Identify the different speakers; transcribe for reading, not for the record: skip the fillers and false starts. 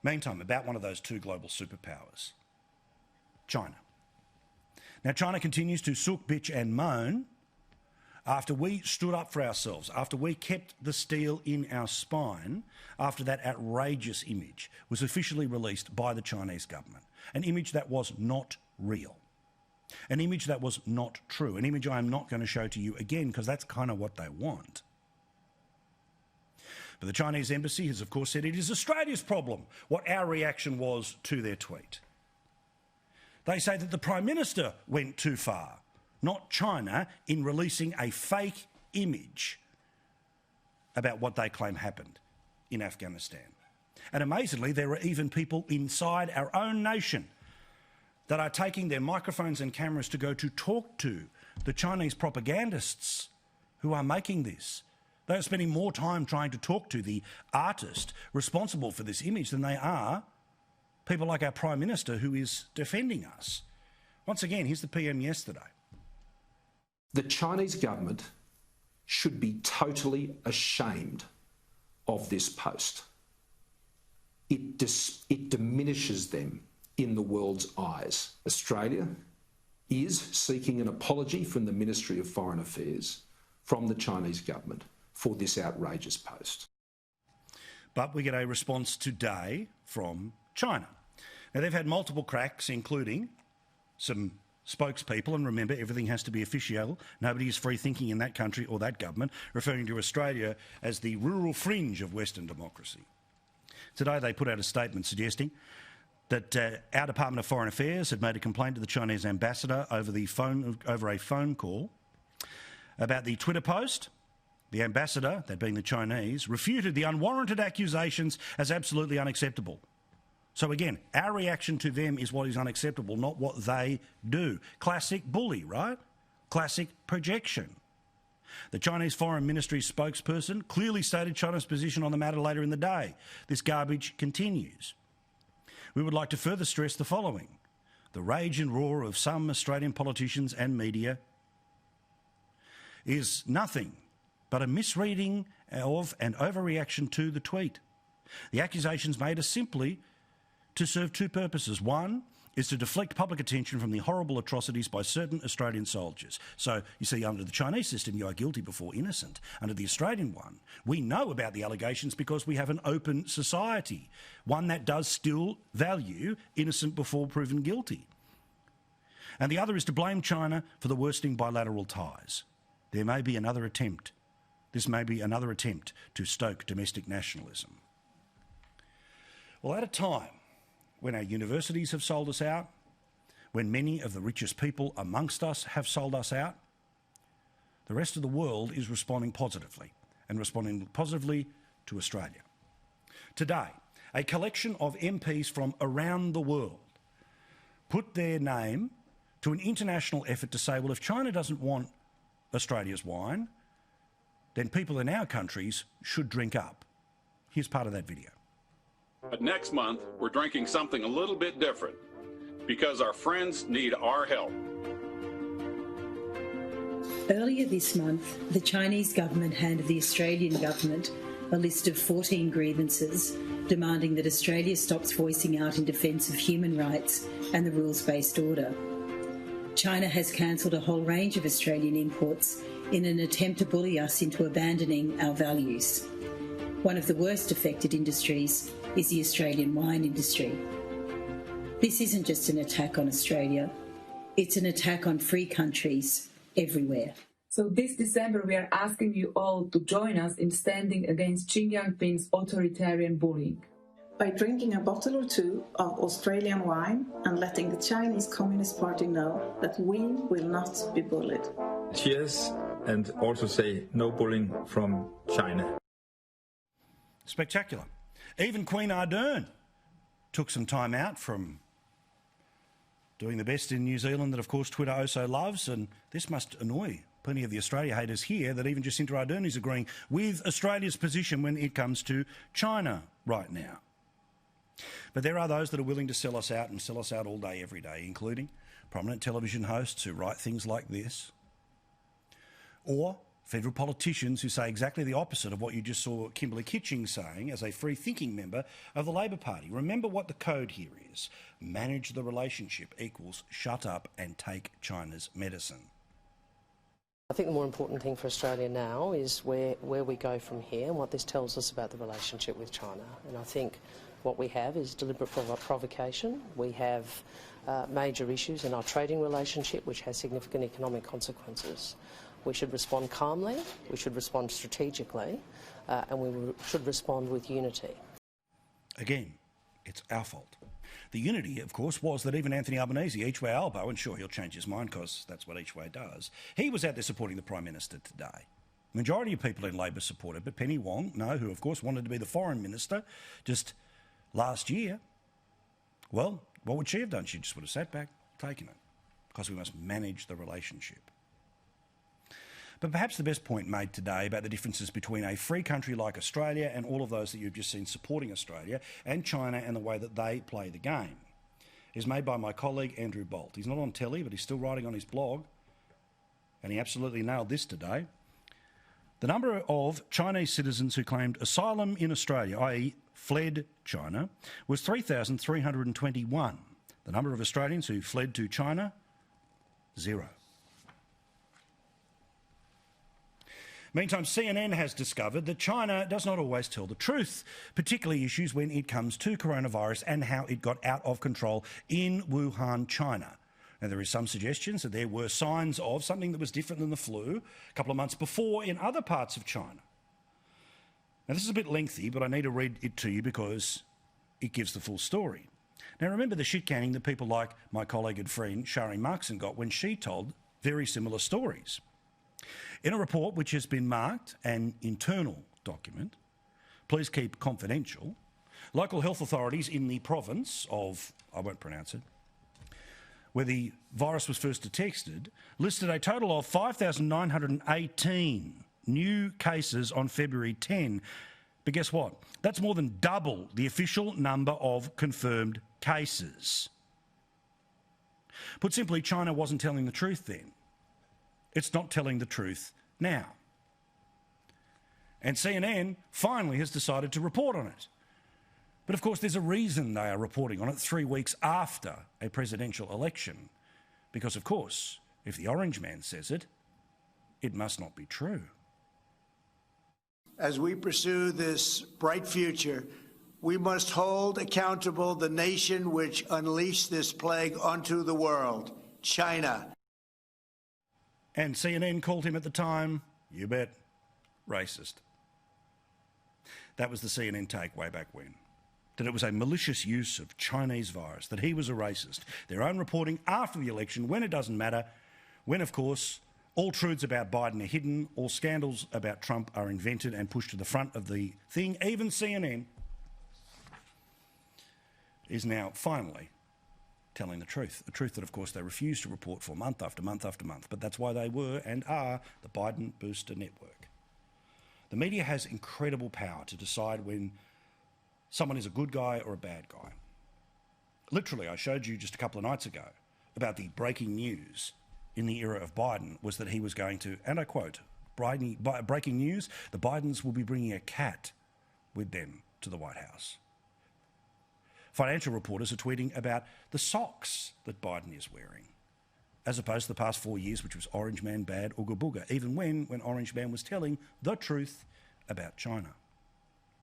Speaker 1: Meantime, about one of those two global superpowers, China. Now, China continues to sook, bitch and moan after we stood up for ourselves, after we kept the steel in our spine, after that outrageous image was officially released by the Chinese government, an image that was not real, an image that was not true, an image I am not going to show to you again because that's kind of what they want. But the Chinese embassy has, of course, said it is Australia's problem what our reaction was to their tweet. They say that the Prime Minister went too far, not China, in releasing a fake image about what they claim happened in Afghanistan. And amazingly, there are even people inside our own nation that are taking their microphones and cameras to go to talk to the Chinese propagandists who are making this. They are spending more time trying to talk to the artist responsible for this image than they are people like our Prime Minister who is defending us. Once again, here's the PM yesterday.
Speaker 2: The Chinese government should be totally ashamed of this post. It diminishes them in the world's eyes. Australia is seeking an apology from the Ministry of Foreign Affairs, from the Chinese government, for this outrageous post.
Speaker 1: But we get a response today from China. Now, they've had multiple cracks, including some spokespeople, and remember, everything has to be official. Nobody is free thinking in that country or that government, referring to Australia as the rural fringe of Western democracy. Today they put out a statement suggesting that our Department of Foreign Affairs had made a complaint to the Chinese ambassador over a phone call about the Twitter post. The ambassador, that being the Chinese, refuted the unwarranted accusations as absolutely unacceptable. So again, our reaction to them is what is unacceptable, not what they do. Classic bully, right? Classic projection. The Chinese Foreign Ministry spokesperson clearly stated China's position on the matter later in the day. This garbage continues. We would like to further stress the following. The rage and roar of some Australian politicians and media is nothing but a misreading of and overreaction to the tweet. The accusations made are simply to serve two purposes. One is to deflect public attention from the horrible atrocities by certain Australian soldiers. So, you see, under the Chinese system, you are guilty before innocent. Under the Australian one, we know about the allegations because we have an open society, one that does still value innocent before proven guilty. And the other is to blame China for the worsening bilateral ties. There may be another attempt. This may be another attempt to stoke domestic nationalism. Well, at a time when our universities have sold us out, when many of the richest people amongst us have sold us out, the rest of the world is responding positively, and responding positively to Australia. Today, a collection of MPs from around the world put their name to an international effort to say, well, if China doesn't want Australia's wine, then people in our countries should drink up. Here's part of that video.
Speaker 3: But next month, we're drinking something a little bit different because our friends need our help.
Speaker 4: Earlier this month, the Chinese government handed the Australian government a list of 14 grievances demanding that Australia stops voicing out in defence of human rights and the rules-based order. China has cancelled a whole range of Australian imports in an attempt to bully us into abandoning our values. One of the worst affected industries is the Australian wine industry. This isn't just an attack on Australia, it's an attack on free countries everywhere.
Speaker 5: So this December we are asking you all to join us in standing against Xi Jinping's authoritarian bullying.
Speaker 6: By drinking a bottle or two of Australian wine and letting the Chinese Communist Party know that we will not be bullied.
Speaker 7: Cheers, and also say no bullying from China.
Speaker 1: Spectacular. Even Queen Ardern took some time out from doing the best in New Zealand that, of course, Twitter oh so loves, and this must annoy plenty of the Australia haters here that even Jacinta Ardern is agreeing with Australia's position when it comes to China right now. But there are those that are willing to sell us out and sell us out all day, every day, including prominent television hosts who write things like this, or Federal politicians who say exactly the opposite of what you just saw Kimberley Kitching saying as a free-thinking member of the Labor Party. Remember what the code here is. Manage the relationship equals shut up and take China's medicine.
Speaker 8: I think the more important thing for Australia now is where we go from here and what this tells us about the relationship with China. And I think what we have is deliberate provocation. We have major issues in our trading relationship which has significant economic consequences. We should respond calmly, we should respond strategically, and we should respond with unity. Again, it's our fault. The unity, of course, was that even Anthony Albanese, each way elbow, and sure, he'll change his mind because that's what each way does, he was out there supporting the Prime Minister today. Majority of people in Labor supported, but Penny Wong, no, who of course wanted to be the Foreign Minister just last year, well, what would she have done? She just would have sat back, taken it, because we must manage the relationship. But perhaps the best point made today about the differences between a free country like Australia and all of those that you've just seen supporting Australia and China and the way that they play the game is made by my colleague Andrew Bolt. He's not on telly, but he's still writing on his blog, and he absolutely nailed this today. The number of Chinese citizens who claimed asylum in Australia, i.e. fled China, was 3,321. The number of Australians who fled to China, 0. Meantime, CNN has discovered that China does not always tell the truth, particularly issues when it comes to coronavirus and how it got out of control in Wuhan, China. Now, there is some suggestions that there were signs of something that was different than the flu a couple of months before in other parts of China. Now, this is a bit lengthy, but I need to read it to you because it gives the full story. Now, remember the shit-canning that people like my colleague and friend Shari Markson got when she told very similar stories. In a report which has been marked an internal document, please keep confidential, local health authorities in the province of, I won't pronounce it, where the virus was first detected, listed a total of 5,918 new cases on February 10. But guess what? That's more than double the official number of confirmed cases. Put simply, China wasn't telling the truth then. It's not telling the truth now. And CNN finally has decided to report on it. But of course, there's a reason they are reporting on it 3 weeks after a presidential election. Because of course, if the Orange Man says it, it must not be true.
Speaker 9: As we pursue this bright future, we must hold accountable the nation which unleashed this plague onto the world, China.
Speaker 1: And CNN called him at the time, you bet, racist. That was the CNN take way back when. That it was a malicious use of Chinese virus, that he was a racist. Their own reporting after the election, when it doesn't matter, when, of course, all truths about Biden are hidden, all scandals about Trump are invented and pushed to the front of the thing. Even CNN is now finally telling the truth. A truth that, of course, they refused to report for month after month after month. But that's why they were and are the Biden Booster Network. The media has incredible power to decide when someone is a good guy or a bad guy. Literally, I showed you just a couple of nights ago about the breaking news in the era of Biden was that he was going to, and I quote, breaking news, the Bidens will be bringing a cat with them to the White House. Financial reporters are tweeting about the socks that Biden is wearing, as opposed to the past 4 years, which was Orange Man bad, ooga booga, even when Orange Man was telling the truth about China.